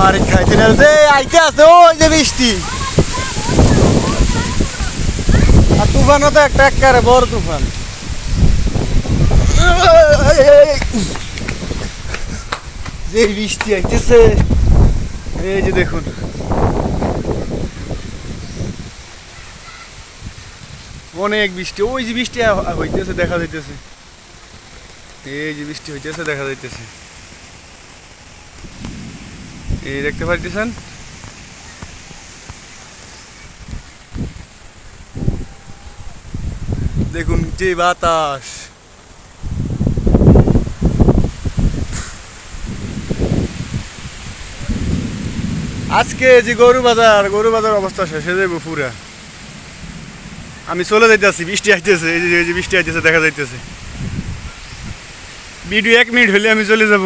আরে খাইতে না যে আইতে আছে ওই যে বৃষ্টি আর তুফানও তো একটা একেবারে বড় তুফান যে বৃষ্টি আইতেছে এই যে দেখুন অনেক বৃষ্টি ওই যে বৃষ্টি হইতেছে দেখা যাইতেছে এই যে বৃষ্টি হইতেছে দেখা যাইতেছে এই দেখতে পাইতেছেন দেখুন যে বাতাস আজকে যে গরু বাজার অবস্থা শেষ হয়ে যাবো পুরা আমি চলে যাইতেছি বৃষ্টি আইতেছে এই যে বৃষ্টি আইতেছে দেখা যাইতেছে ভিডিও 1 মিনিট হলে আমি চলে যাব।